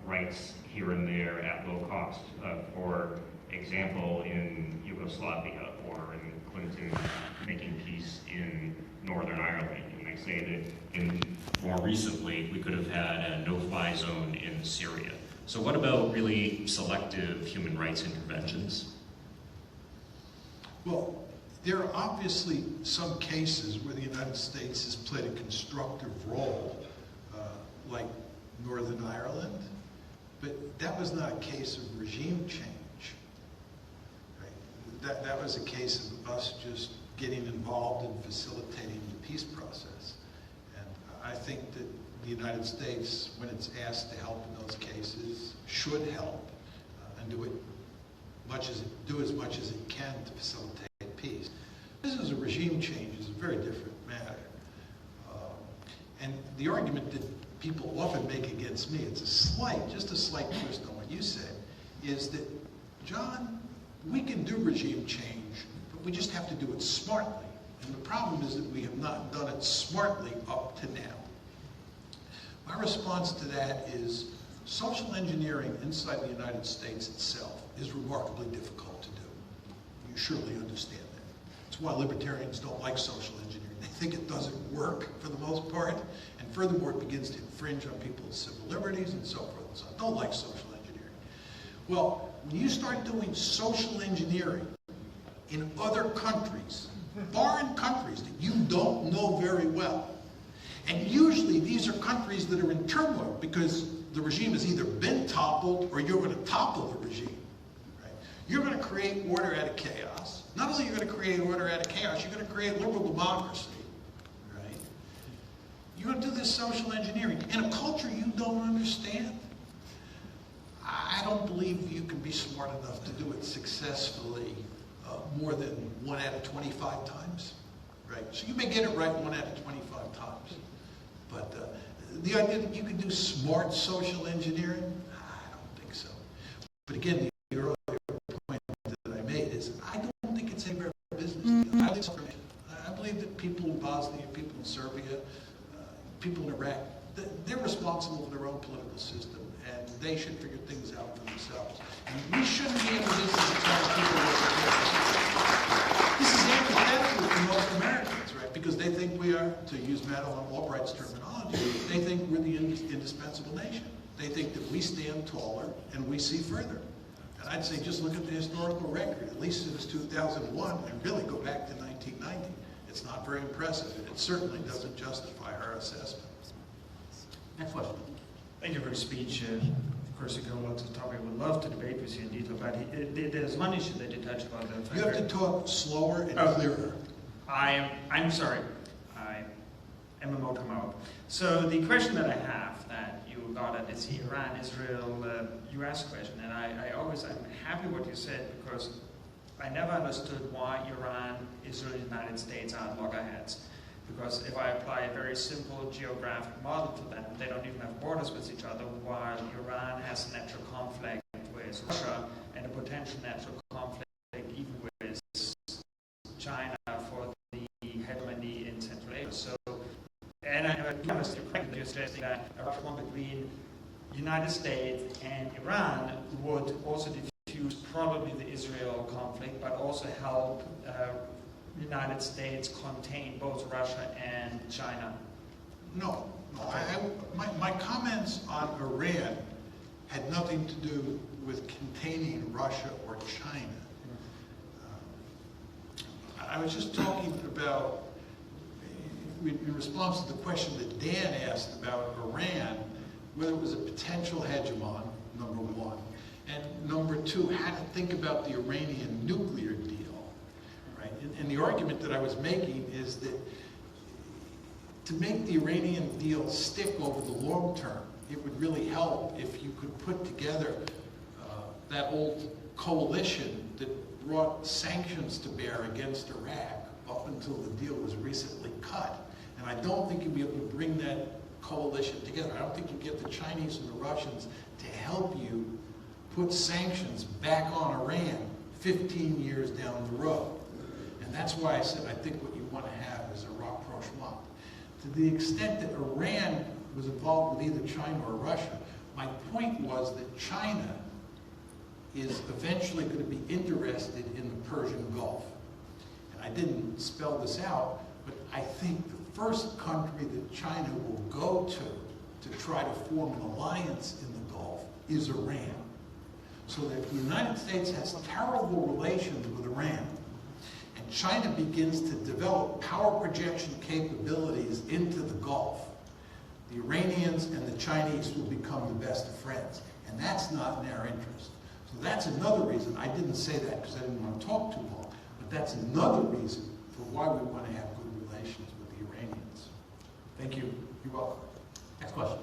rights here and there at low cost. For example, in Yugoslavia or in Clinton making peace in Northern Ireland. And they say that more recently we could have had a no-fly zone in Syria. So what about really selective human rights interventions? Well, there are obviously some cases where the United States has played a constructive role, like Northern Ireland, but that was not a case of regime change. Right? That was a case of us just getting involved in facilitating the peace process. And I think that the United States, when it's asked to help in those cases, should help and do as much as it can to facilitate peace. This is a regime change. It's a very different matter. And the argument that people often make against me, it's just a slight twist on what you said, is that, John, we can do regime change, but we just have to do it smartly. And the problem is that we have not done it smartly up to now. My response to that is social engineering inside the United States itself is remarkably difficult to do. You surely understand that. That's why libertarians don't like social engineering. They think it doesn't work for the most part, and furthermore, it begins to infringe on people's civil liberties and so forth. So I don't like social engineering. Well, when you start doing social engineering in other countries, foreign countries that you don't know very well, and usually these are countries that are in turmoil because the regime has either been toppled or you're going to topple the regime. Right? You're going to create order out of chaos. Not only are you going to create order out of chaos, you're going to create liberal democracy. Right? You're going to do this social engineering in a culture you don't understand. I don't believe you can be smart enough to do it successfully more than 1 out of 25 times. Right? So you may get it right 1 out of 25 times. But the idea that you can do smart social engineering, I don't think so. But again, the earlier Bosnia, people in Serbia, people in Iraq, they're responsible for their own political system, and they should figure things out for themselves. And we shouldn't be in a business of telling people what to do. This is antithetical to most Americans, right? Because they think we are, to use Madeleine Albright's terminology, they think we're the indispensable nation. They think that we stand taller and we see further. And I'd say just look at the historical record, at least since 2001, and really go back to 1990. It's not very impressive, and it certainly doesn't justify our assessment. Next question. Thank you for the speech. Of course, you go on to the topic. I would love to debate with you in detail, but there's one issue that you touched about. You have to talk slower and clearer. I'm sorry. I am a motor mouth. So the question that I have that you got at is the Iran-Israel U.S. question, and I'm happy what you said, because I never understood why Iran, Israel, and the United States are loggerheads. Because if I apply a very simple geographic model to them, they don't even have borders with each other, while Iran has a natural conflict with Russia and a potential natural conflict even with China for the hegemony in Central Asia. So, and I promise you correctly, you're suggesting that a conflict between United States and Iran would also diffuse probably the Israel conflict, but also help United States contain both Russia and China? No. My comments on Iran had nothing to do with containing Russia or China. I was just talking about, in response to the question that Dan asked about Iran, whether it was a potential hegemon, number one, and number two, how to think about the Iranian nuclear deal. Right? And the argument that I was making is that to make the Iranian deal stick over the long term, it would really help if you could put together that old coalition that brought sanctions to bear against Iraq up until the deal was recently cut. And I don't think you'd be able to bring that coalition together. I don't think you get the Chinese and the Russians to help you put sanctions back on Iran 15 years down the road. And that's why I said I think what you want to have is a rapprochement. To the extent that Iran was involved with either China or Russia, my point was that China is eventually going to be interested in the Persian Gulf. And I didn't spell this out, but I think the first country that China will go to try to form an alliance in the Gulf is Iran. So that if the United States has terrible relations with Iran, and China begins to develop power projection capabilities into the Gulf, the Iranians and the Chinese will become the best of friends. And that's not in our interest. So that's another reason. I didn't say that because I didn't want to talk too long, but that's another reason for why we want to have good relations with the Iranians. Thank you. You're welcome. Next question.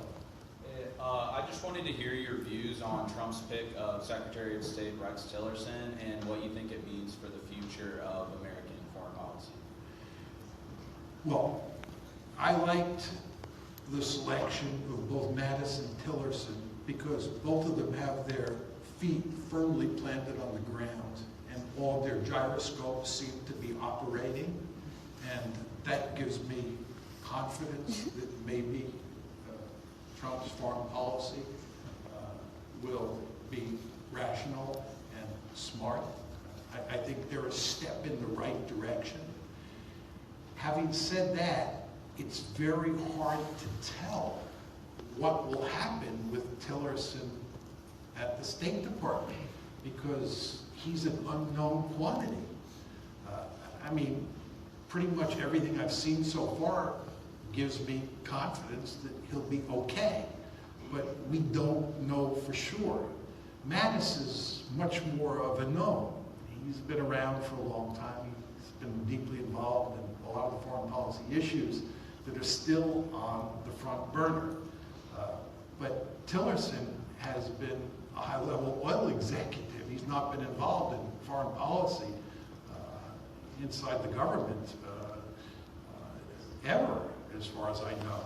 I just wanted to hear your views on Trump's pick of Secretary of State Rex Tillerson and what you think it means for the future of American foreign policy. Well, I liked the selection of both Mattis and Tillerson because both of them have their feet firmly planted on the ground and all their gyroscopes seem to be operating, and that gives me confidence that maybe Trump's foreign policy will be rational and smart. I think they're a step in the right direction. Having said that, it's very hard to tell what will happen with Tillerson at the State Department because he's an unknown quantity. I mean, pretty much everything I've seen so far gives me confidence that he'll be okay, but we don't know for sure. Mattis is much more of a known. He's been around for a long time. He's been deeply involved in a lot of the foreign policy issues that are still on the front burner. But Tillerson has been a high-level oil executive. He's not been involved in foreign policy inside the government ever, as far as I know.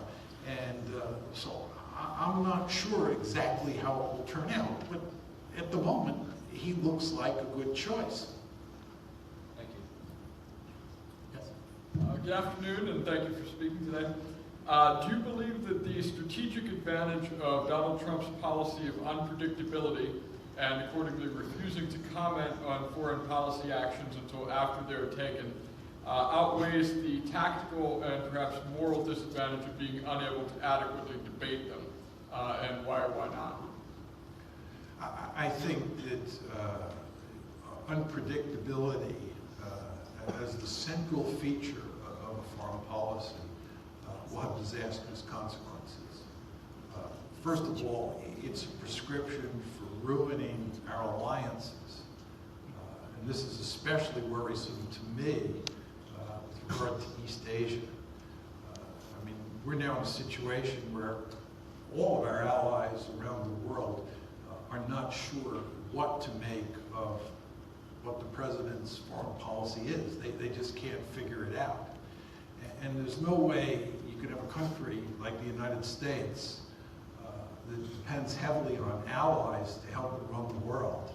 And so I'm not sure exactly how it will turn out, but at the moment, he looks like a good choice. Thank you. Yes. Good afternoon, and thank you for speaking today. Do you believe that the strategic advantage of Donald Trump's policy of unpredictability and accordingly refusing to comment on foreign policy actions until after they're taken outweighs the tactical and perhaps moral disadvantage of being unable to adequately debate them, and why or why not? I think that unpredictability as the central feature of a foreign policy will have disastrous consequences. First of all, it's a prescription for ruining our alliances. And this is especially worrisome to me with regard to East Asia. I mean, we're now in a situation where all of our allies around the world are not sure what to make of what the president's foreign policy is. They just can't figure it out. And there's no way you could have a country like the United States that depends heavily on allies to help it run the world.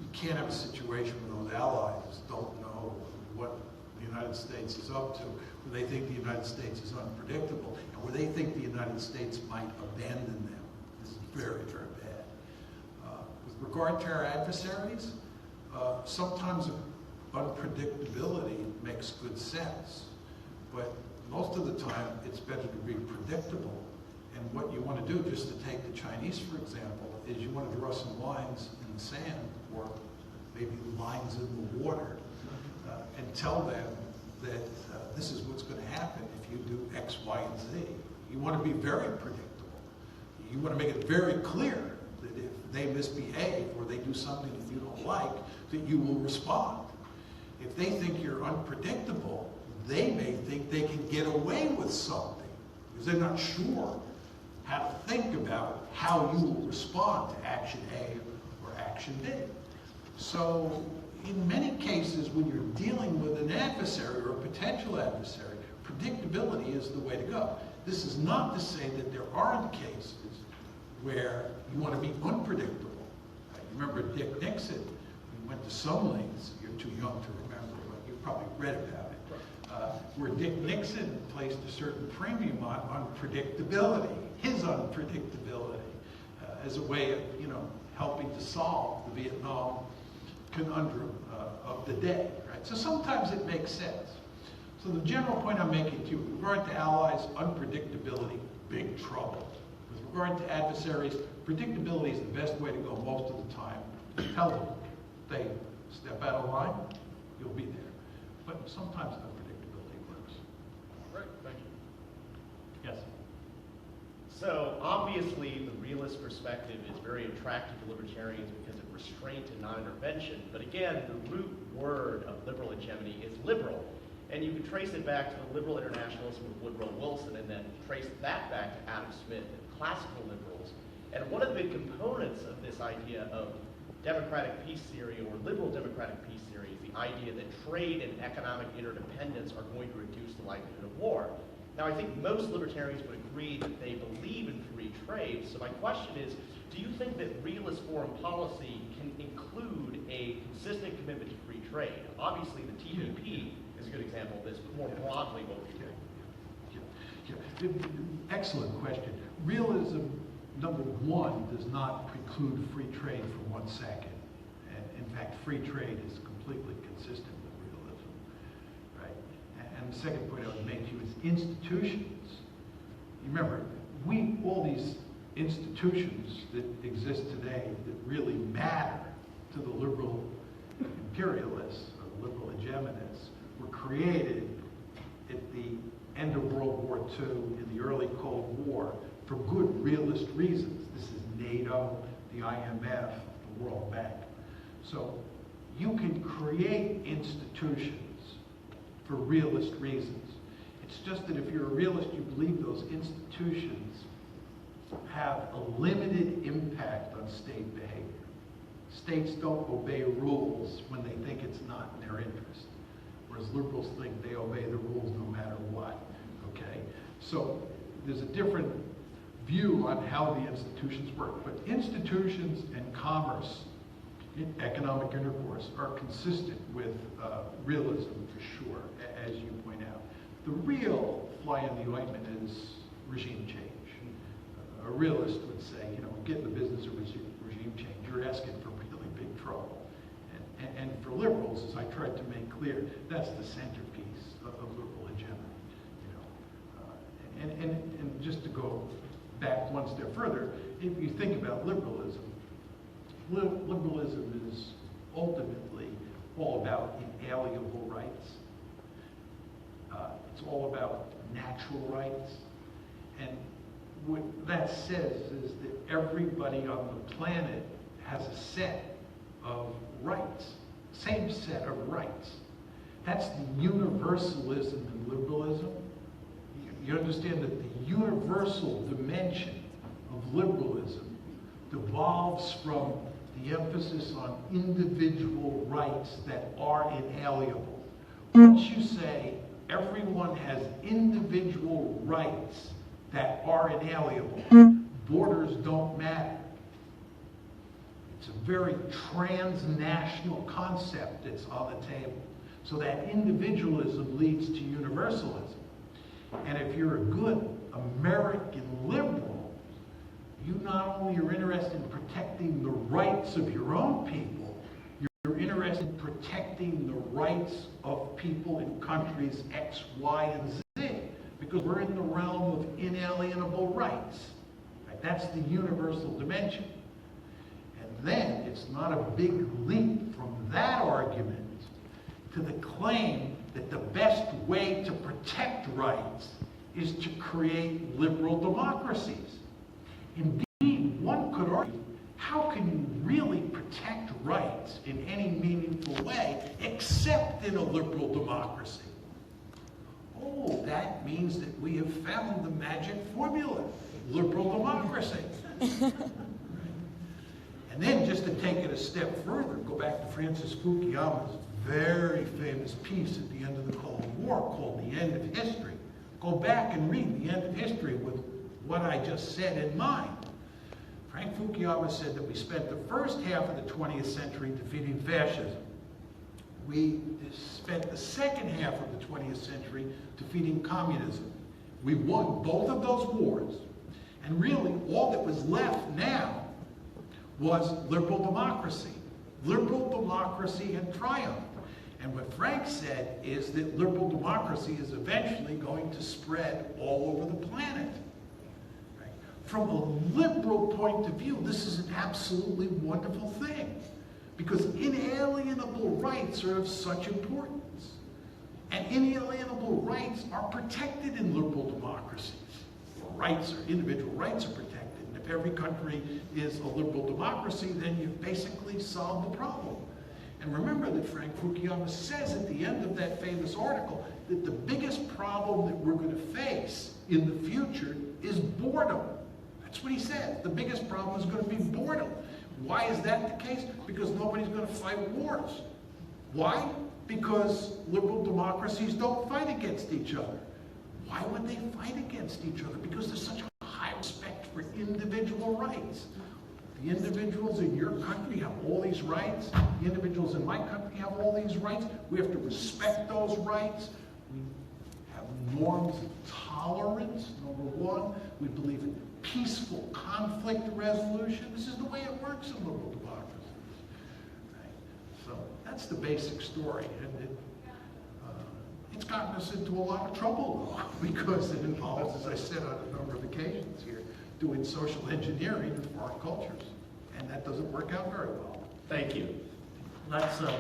You can't have a situation where those allies don't know what the United States is up to, where they think the United States is unpredictable, and where they think the United States might abandon them. This is very, very bad. With regard to our adversaries, sometimes unpredictability makes good sense, but most of the time it's better to be predictable. And what you want to do, just to take the Chinese for example, is you want to draw some lines in the sand, or maybe lines in the water, and tell them that this is what's going to happen if you do X, Y, and Z. You want to be very predictable. You want to make it very clear that if they misbehave or they do something that you don't like, that you will respond. If they think you're unpredictable, they may think they can get away with something because they're not sure how to think about how you will respond to action A or action B. So in many cases, when you're dealing with an adversary or a potential adversary, predictability is the way to go. This is not to say that there aren't cases where you want to be unpredictable. You remember Dick Nixon? We went to some lengths. You're too young to remember, but you probably read about it. Where Dick Nixon placed a certain premium on unpredictability, his unpredictability, as a way of, helping to solve the Vietnam conundrum of the day. Right? So sometimes it makes sense. So the general point I'm making to you, with regard to allies, unpredictability, big trouble. With regard to adversaries, predictability is the best way to go most of the time. Tell them, they step out of line, you'll be there. But sometimes unpredictability works. Great, thank you. Yes. So obviously the realist perspective is very attractive to libertarians because of restraint and non-intervention. But again, the root word of liberal hegemony is liberal. And you can trace it back to the liberal internationalism of Woodrow Wilson and then trace that back to Adam Smith and classical liberals. And one of the big components of this idea of democratic peace theory or liberal democratic peace theory is the idea that trade and economic interdependence are going to reduce the likelihood of war. Now, I think most libertarians would agree that they believe in free trade. So my question is, do you think that realist foreign policy can include a consistent commitment to free trade? Obviously, the TPP is a good example of this, but more broadly, what would you think? Excellent question. Realism, number one, does not preclude free trade for 1 second. And in fact, free trade is completely consistent with realism, right? And the second point I would make to you is institutions. You remember, all these institutions that exist today that really matter to the liberal imperialists or liberal hegemonists were created at the end of World War II, in the early Cold War, for good realist reasons. This is NATO, the IMF, the World Bank. So you can create institutions for realist reasons. It's just that if you're a realist, you believe those institutions have a limited impact on state behavior. States don't obey rules when they think it's not in their interest, whereas liberals think they obey the rules no matter what, okay? So there's a different view on how the institutions work, but institutions and commerce economic intercourse are consistent with realism for sure, as you point out. The real fly in the ointment is regime change. A realist would say, you know, get in the business of regime change, you're asking for really big trouble. And for liberals, as I tried to make clear, that's the centerpiece of liberal hegemony. You know, and just to go back one step further, if you think about liberalism, liberalism is ultimately all about inalienable rights. It's all about natural rights. And what that says is that everybody on the planet has a set of rights, same set of rights. That's the universalism in liberalism. You understand that the universal dimension of liberalism devolves from the emphasis on individual rights that are inalienable. Once you say everyone has individual rights that are inalienable, borders don't matter. It's a very transnational concept that's on the table. So that individualism leads to universalism. And if you're a good American liberal, you not only are interested in protecting the rights of your own people, you're interested in protecting the rights of people in countries X, Y, and Z, because we're in the realm of inalienable rights. Right? That's the universal dimension. And then it's not a big leap from that argument to the claim that the best way to protect rights is to create liberal democracies. Indeed, one could argue, how can you really protect rights in any meaningful way except in a liberal democracy? Oh, that means that we have found the magic formula, liberal democracy. And then just to take it a step further, go back to Francis Fukuyama's very famous piece at the end of the Cold War called The End of History. Go back and read The End of History with what I just said in mind. Frank Fukuyama said that we spent the first half of the 20th century defeating fascism. We spent the second half of the 20th century defeating communism. We won both of those wars. And really, all that was left now was liberal democracy. Liberal democracy had triumphed. And what Frank said is that liberal democracy is eventually going to spread all over the planet. Right? From a liberal point of view, this is an absolutely wonderful thing, because inalienable rights are of such importance. And inalienable rights are protected in liberal democracies. Individual rights are protected. And if every country is a liberal democracy, then you've basically solved the problem. And remember that Frank Fukuyama says at the end of that famous article that the biggest problem that we're going to face in the future is boredom. That's what he said. The biggest problem is going to be boredom. Why is that the case? Because nobody's going to fight wars. Why? Because liberal democracies don't fight against each other. Why would they fight against each other? Because there's such a high respect for individual rights. The individuals in your country have all these rights. The individuals in my country have all these rights. We have to respect those rights. We have norms of tolerance, number one. We believe in peaceful conflict resolution. This is the way it works in liberal democracies. Right? So that's the basic story. And it's gotten us into a lot of trouble, though, because it involves, as I said on a number of occasions here, doing social engineering in foreign cultures. And that doesn't work out very well. Thank you. Let's, on that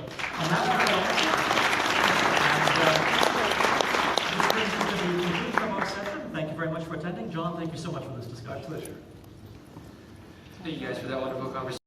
this brings us to the conclusion of our session. Thank you very much for attending. John, thank you so much for this discussion. My pleasure. Thank you guys for that wonderful conversation.